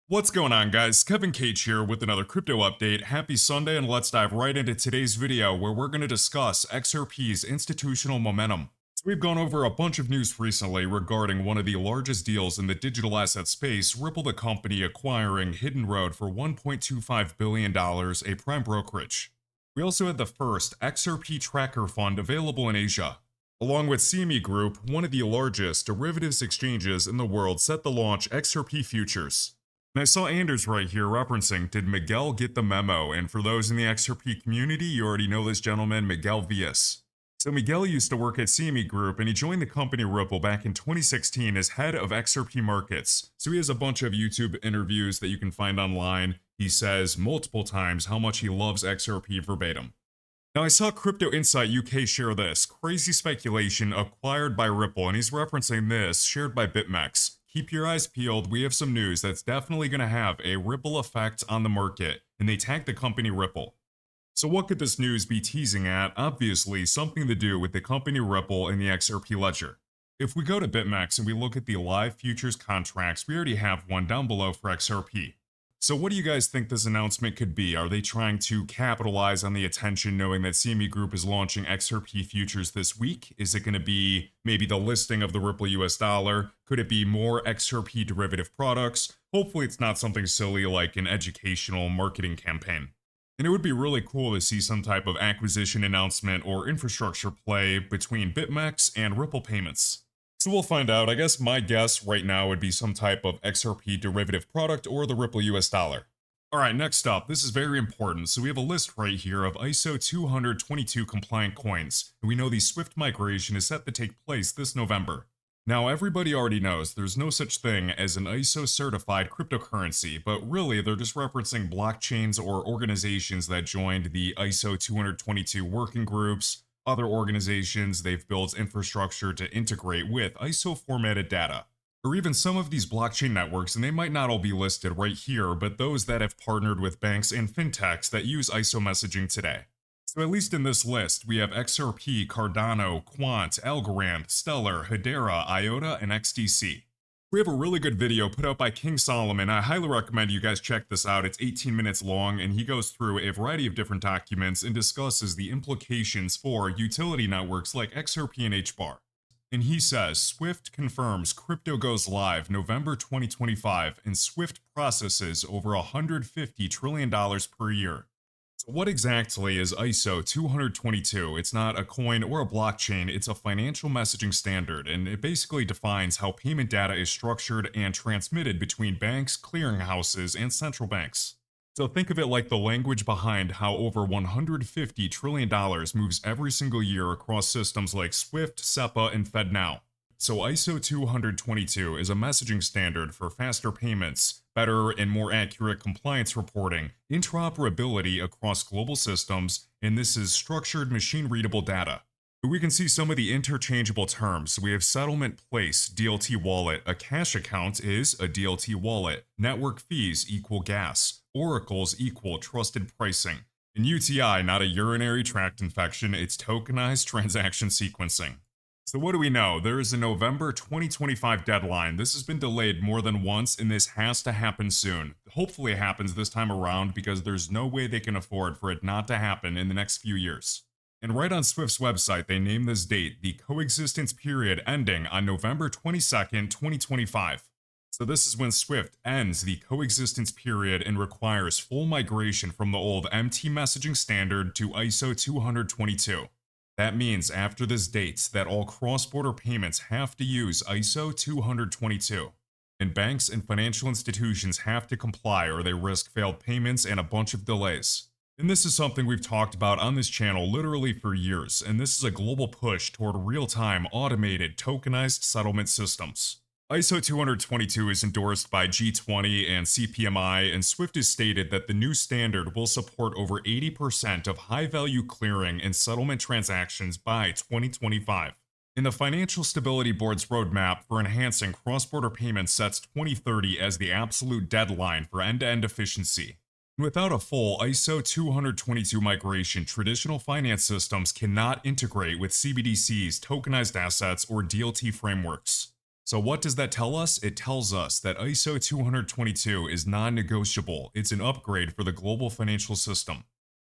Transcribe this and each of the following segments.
What's going on, guys? KEVINCAGE here with another crypto update. Happy Sunday, and let's dive right into today's video where we're going to discuss XRP's institutional momentum. So we've gone over a bunch of news recently regarding one of the largest deals in the digital asset space, Ripple the company acquiring Hidden Road for $1.25 billion, a prime brokerage. We also had the first XRP tracker fund available in Asia. Along with CME Group, one of the largest derivatives exchanges in the world set to launch XRP futures. And I saw Anders right here referencing, did Miguel get the memo? And for those in the XRP community, you already know this gentleman, Miguel Villas. So Miguel used to work at CME Group, and he joined the company Ripple back in 2016 as head of XRP markets. So he has a bunch of YouTube interviews that you can find online. He says multiple times how much he loves XRP verbatim. Now I saw Crypto Insight UK share this, crazy speculation acquired by Ripple, and he's referencing this, shared by BitMEXC. Keep your eyes peeled, we have some news that's definitely going to have a ripple effect on the market, and they tagged the company Ripple. So what could this news be teasing at? Obviously, something to do with the company Ripple and the XRP ledger. If we go to BitMEXC and we look at the live futures contracts, we already have one down below for XRP. So what do you guys think this announcement could be? Are they trying to capitalize on the attention knowing that CME Group is launching XRP futures this week? Is it going to be maybe the listing of the Ripple US dollar? Could it be more XRP derivative products? Hopefully it's not something silly like an educational marketing campaign. And it would be really cool to see some type of acquisition announcement or infrastructure play between BitMEXC and Ripple payments. So we'll find out. I guess my guess right now would be some type of XRP derivative product or the Ripple US dollar. Alright, next up, this is very important. So we have a list right here of ISO 222 compliant coins, and we know the Swift migration is set to take place this November. Now everybody already knows there's no such thing as an ISO certified cryptocurrency, but really they're just referencing blockchains or organizations that joined the ISO 222 working groups. Other organizations, they've built infrastructure to integrate with ISO formatted data. Or even some of these blockchain networks, and they might not all be listed right here, but those that have partnered with banks and fintechs that use ISO messaging today. So at least in this list, we have XRP, Cardano, Quant, Algorand, Stellar, Hedera, IOTA, and XDC. We have a really good video put out by King Solomon. I highly recommend you guys check this out. It's 18 minutes long, and he goes through a variety of different documents and discusses the implications for utility networks like XRP and HBAR. And he says, Swift confirms crypto goes live November 2025, and Swift processes over $150 trillion per year. So what exactly is ISO 222? It's not a coin or a blockchain, it's a financial messaging standard, and it basically defines how payment data is structured and transmitted between banks, clearinghouses, and central banks. So think of it like the language behind how over $150 trillion moves every single year across systems like Swift, SEPA, and FedNow. So ISO 222 is a messaging standard for faster payments, better and more accurate compliance reporting, interoperability across global systems, and this is structured machine-readable data. We can see some of the interchangeable terms. We have settlement place, DLT wallet. A cash account is a DLT wallet. Network fees equal gas. Oracles equal trusted pricing. And UTI, not a urinary tract infection, it's tokenized transaction sequencing. So what do we know? There is a November 2025 deadline. This has been delayed more than once, and this has to happen soon. Hopefully it happens this time around because there's no way they can afford for it not to happen in the next few years. And right on Swift's website, they name this date, the coexistence period ending on November 22nd, 2025. So this is when Swift ends the coexistence period and requires full migration from the old MT messaging standard to ISO 222. That means after this date that all cross-border payments have to use ISO 222. And banks and financial institutions have to comply or they risk failed payments and a bunch of delays. And this is something we've talked about on this channel literally for years, and this is a global push toward real-time automated tokenized settlement systems. ISO 222 is endorsed by G20 and CPMI, and Swift has stated that the new standard will support over 80% of high-value clearing and settlement transactions by 2025. And the Financial Stability Board's roadmap for enhancing cross-border payments sets 2030 as the absolute deadline for end-to-end efficiency. Without a full ISO 222 migration, traditional finance systems cannot integrate with CBDCs, tokenized assets, or DLT frameworks. So what does that tell us? It tells us that ISO 222 is non-negotiable. It's an upgrade for the global financial system.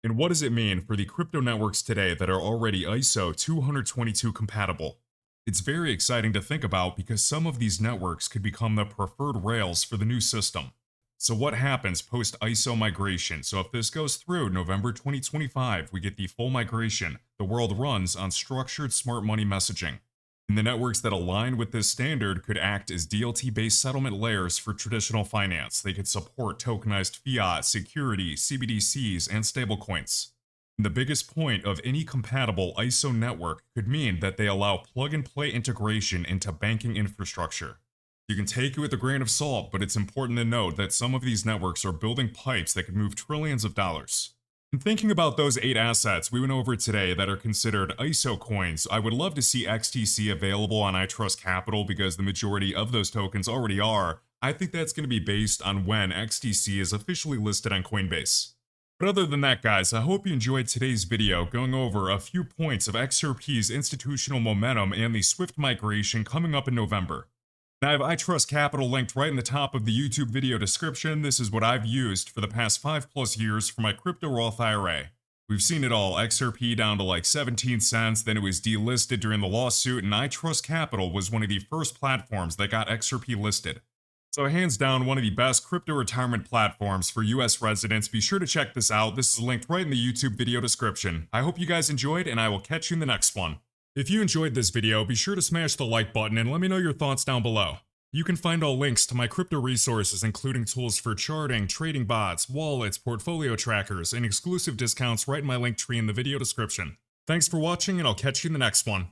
And what does it mean for the crypto networks today that are already ISO 222 compatible? It's very exciting to think about because some of these networks could become the preferred rails for the new system. So what happens post ISO migration? So if this goes through November 2025, we get the full migration. The world runs on structured smart money messaging. And the networks that align with this standard could act as DLT-based settlement layers for traditional finance. They could support tokenized fiat, security, CBDCs, and stablecoins. The biggest point of any compatible ISO network could mean that they allow plug-and-play integration into banking infrastructure. You can take it with a grain of salt, but it's important to note that some of these networks are building pipes that could move trillions of dollars. And thinking about those 8 assets we went over today that are considered ISO coins, I would love to see XDC available on iTrustCapital because the majority of those tokens already are. I think that's going to be based on when XDC is officially listed on Coinbase. But other than that, guys, I hope you enjoyed today's video going over a few points of XRP's institutional momentum and the swift migration coming up in November. Now, I have iTrustCapital linked right in the top of the YouTube video description. This is what I've used for the past 5+ years for my crypto Roth IRA. We've seen it all, XRP down to like 17 cents, then it was delisted during the lawsuit, and iTrustCapital was one of the first platforms that got XRP listed. So hands down, one of the best crypto retirement platforms for US residents. Be sure to check this out. This is linked right in the YouTube video description. I hope you guys enjoyed, and I will catch you in the next one. If you enjoyed this video, be sure to smash the like button and let me know your thoughts down below. You can find all links to my crypto resources, including tools for charting, trading bots, wallets, portfolio trackers, and exclusive discounts right in my link tree in the video description. Thanks for watching, and I'll catch you in the next one.